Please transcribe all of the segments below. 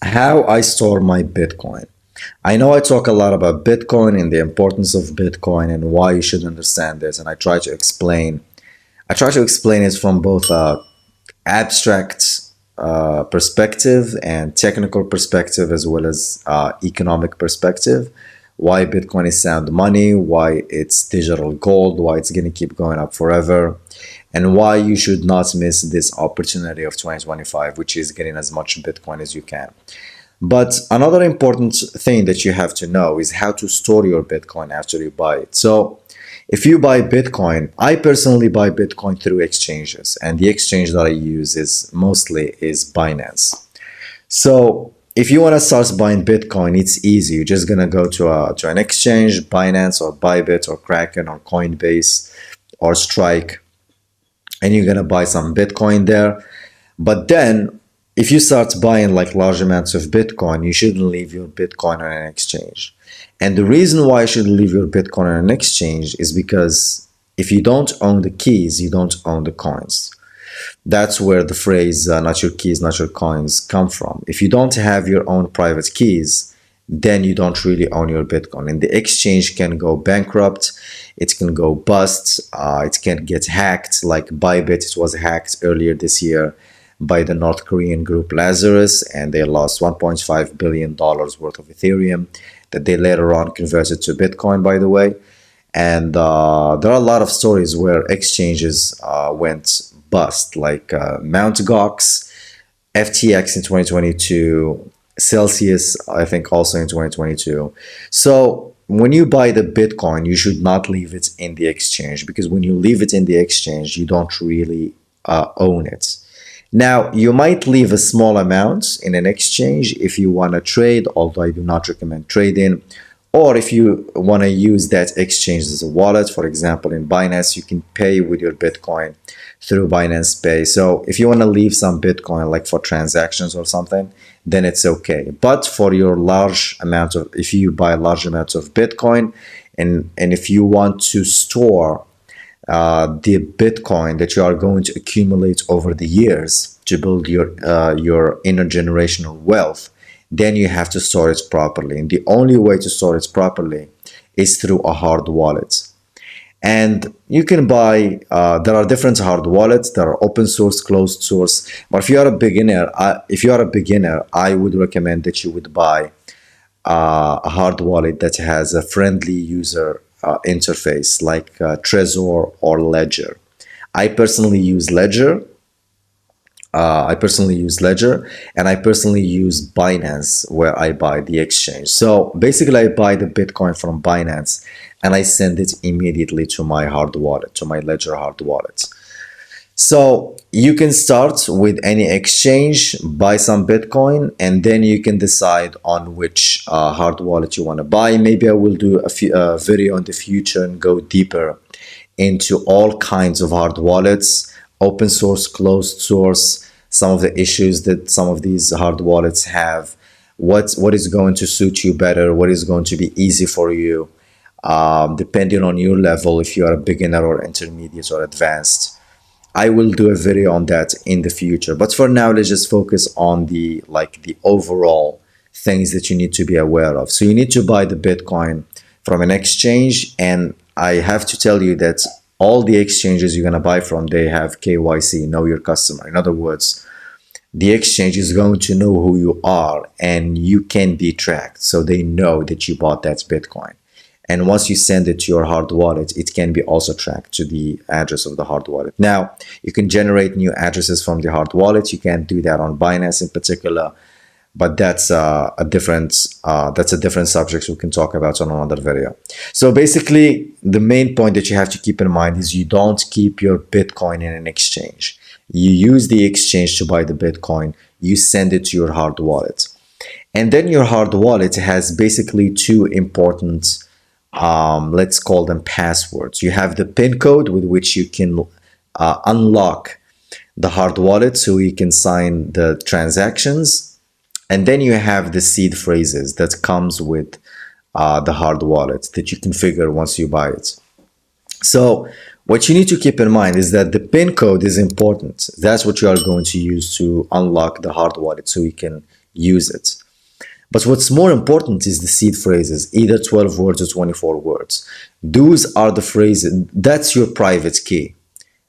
How I store my Bitcoin. I know I talk a lot about Bitcoin and the importance of Bitcoin and why you should understand this, and I try to explain it from both abstract perspective and technical perspective, as well as economic perspective. Why Bitcoin is sound money, why it's digital gold, why it's going to keep going up forever, and why you should not miss this opportunity of 2025, which is getting as much Bitcoin as you can. But another important thing that you have to know is how to store your Bitcoin after you buy it. So, if you buy Bitcoin, I personally buy Bitcoin through exchanges, and the exchange that I use is Binance. So, if you want to start buying Bitcoin, it's easy. You're just gonna go to an exchange, Binance or Bybit or Kraken or Coinbase or Strike, and you're gonna buy some Bitcoin there. But then, if you start buying like large amounts of Bitcoin, you shouldn't leave your Bitcoin on an exchange. And the reason why you should leave your Bitcoin on an exchange is because if you don't own the keys, you don't own the coins. That's where the phrase not your keys, not your coins come from. If you don't have your own private keys, then you don't really own your Bitcoin. And the exchange can go bankrupt, it can go bust, it can get hacked. Like Bybit, it was hacked earlier this year by the North Korean group Lazarus, and they lost $1.5 billion worth of Ethereum that they later on converted to Bitcoin, by the way. And there are a lot of stories where exchanges went bust, like Mt. Gox, FTX in 2022, Celsius, I think, also in 2022. So when you buy the Bitcoin, you should not leave it in the exchange, because when you leave it in the exchange, you don't really own it. Now, you might leave a small amount in an exchange if you want to trade, although I do not recommend trading. Or if you want to use that exchange as a wallet, for example, in Binance, you can pay with your Bitcoin through Binance Pay. So if you want to leave some Bitcoin, like for transactions or something, then it's okay. But for your large amount of, if you buy large amounts of Bitcoin, and if you want to store the Bitcoin that you are going to accumulate over the years to build your intergenerational wealth, then you have to store it properly. And the only way to store it properly is through a hard wallet. And you can buy, there are different hard wallets. There are open source, closed source. But if you are a beginner, I would recommend that you would buy a hard wallet that has a friendly user interface, like Trezor or Ledger. I personally use Ledger. And I personally use Binance, where I buy the exchange. So basically, I buy the Bitcoin from Binance and I send it immediately to my hard wallet, to my Ledger hard wallet. So you can start with any exchange, buy some Bitcoin, and then you can decide on which hard wallet you want to buy. Maybe I will do a video in the future and go deeper into all kinds of hard wallets, open source, closed source, some of the issues that some of these hard wallets have, what is going to suit you better, what is going to be easy for you, depending on your level, if you are a beginner or intermediate or advanced. I will do a video on that in the future. But for now, let's just focus on the overall things that you need to be aware of. So you need to buy the Bitcoin from an exchange, and I have to tell you that all the exchanges you're going to buy from, they have KYC, know your customer. In other words, the exchange is going to know who you are and you can be tracked. So they know that you bought that Bitcoin. And once you send it to your hard wallet, it can be also tracked to the address of the hard wallet. Now, you can generate new addresses from the hard wallet. You can't do that on Binance in particular, but that's a different subject we can talk about on another video. So basically, the main point that you have to keep in mind is you don't keep your Bitcoin in an exchange. You use the exchange to buy the Bitcoin. You send it to your hard wallet. And then your hard wallet has basically two important, let's call them passwords. You have the PIN code with which you can unlock the hard wallet so you can sign the transactions. And then you have the seed phrases that comes with the hard wallet that you configure once you buy it. So what you need to keep in mind is that the PIN code is important. That's what you are going to use to unlock the hard wallet so you can use it. But what's more important is the seed phrases, either 12 words or 24 words. Those are the phrases, that's your private key.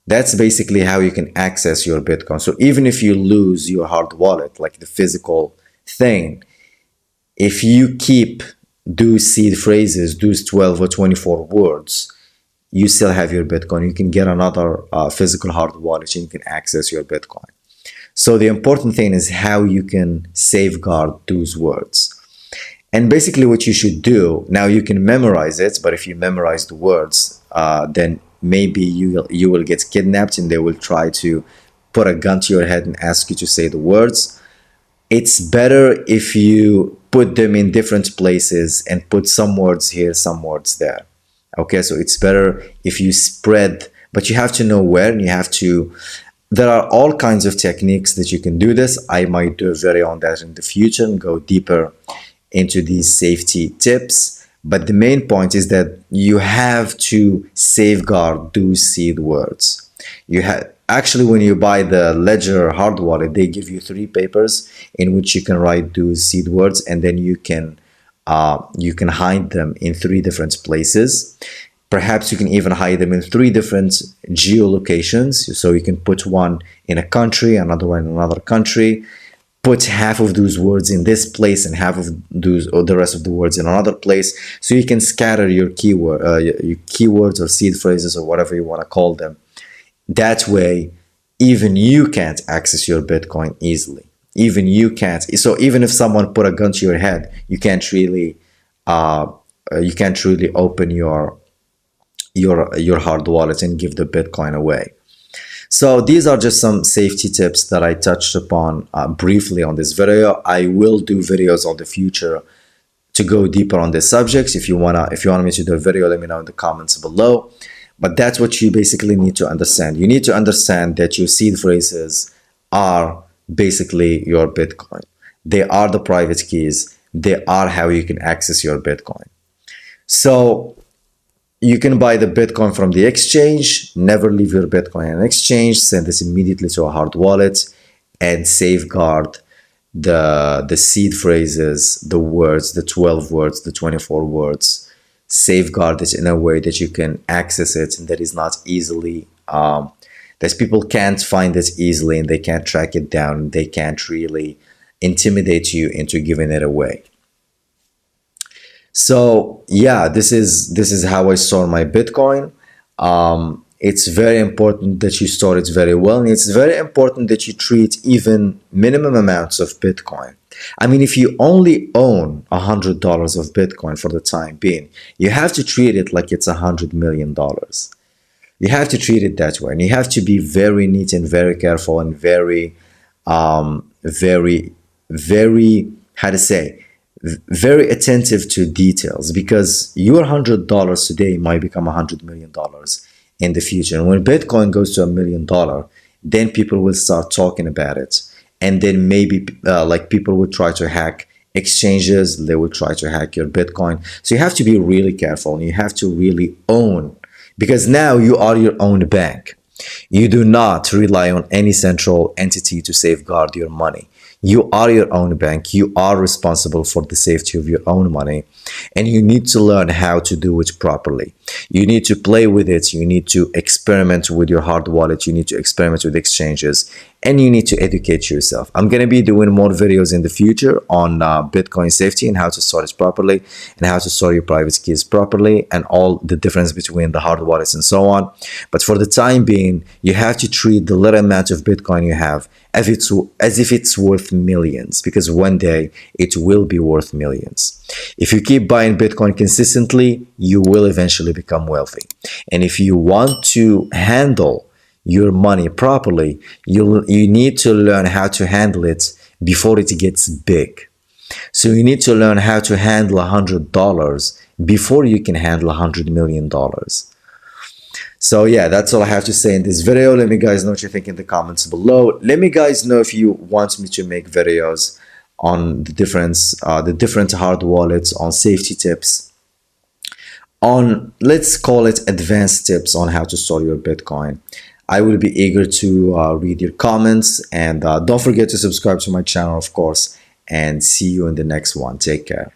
That's basically how you can access your Bitcoin. So even if you lose your hard wallet, like the physical thing, if you keep those seed phrases, those 12 or 24 words, you still have your Bitcoin. You can get another physical hard wallet and you can access your Bitcoin. So the important thing is how you can safeguard those words. And basically what you should do, now you can memorize it, but if you memorize the words, then maybe you will get kidnapped and they will try to put a gun to your head and ask you to say the words. It's better if you put them in different places and put some words here, some words there. Okay, so it's better if you spread, but you have to know where, and you have to, there are all kinds of techniques that you can do this. I might do a video on that in the future and go deeper into these safety tips. But the main point is that you have to safeguard those seed words. You have actually, when you buy the Ledger hard wallet, they give you 3 papers in which you can write those seed words, and then you can hide them in 3 different places. Perhaps you can even hide them in 3 different geolocations. So you can put one in a country, another one in another country, put half of those words in this place and half of those, or the rest of the words in another place. So you can scatter your keywords or seed phrases or whatever you want to call them. That way, even you can't access your Bitcoin easily. Even you can't. So even if someone put a gun to your head, you can't really open your hard wallet and give the Bitcoin away. So these are just some safety tips that I touched upon briefly on this video. I will do videos on the future to go deeper on this subject. If you want me to do a video, let me know in the comments below. But that's what you basically need to understand. You need to understand that your seed phrases are basically your Bitcoin. They are the private keys. They are how you can access your Bitcoin. So you can buy the Bitcoin from the exchange, never leave your Bitcoin in an exchange, send this immediately to a hard wallet, and safeguard the seed phrases, the words, the 12 words, the 24 words. Safeguard it in a way that you can access it and that is not easily, that people can't find it easily and they can't track it down. They can't really intimidate you into giving it away. So yeah, this is how I store my Bitcoin. It's very important that you store it very well, and it's very important that you treat even minimum amounts of Bitcoin. I mean, if you only own $100 of Bitcoin for the time being, you have to treat it like it's $100 million. You have to treat it that way, and you have to be very neat and very careful and very, very attentive to details, because your $100 today might become $100 million in the future. And when Bitcoin goes to $1 million, then people will start talking about it. And then maybe like people will try to hack exchanges. They will try to hack your Bitcoin. So you have to be really careful, and you have to really own, because now you are your own bank. You do not rely on any central entity to safeguard your money. You are your own bank. You are responsible for the safety of your own money, and you need to learn how to do it properly. You need to play with it. You need to experiment with your hard wallet. You need to experiment with exchanges, and you need to educate yourself. I'm going to be doing more videos in the future on Bitcoin safety and how to store it properly and how to store your private keys properly and all the difference between the hard wallets and so on. But for the time being, you have to treat the little amount of Bitcoin you have as if it's worth millions, because one day it will be worth millions. If you keep buying Bitcoin consistently, you will eventually become wealthy. And if you want to handle your money properly, you need to learn how to handle it before it gets big. So you need to learn how to handle $100 before you can handle $100 million. So yeah, that's all I have to say in this video. Let me guys know what you think in the comments below. Let me guys know if you want me to make videos on the different hard wallets, on safety tips, on, let's call it, advanced tips on how to store your Bitcoin. I will be eager to read your comments, and don't forget to subscribe to my channel, of course, and see you in the next one. Take care.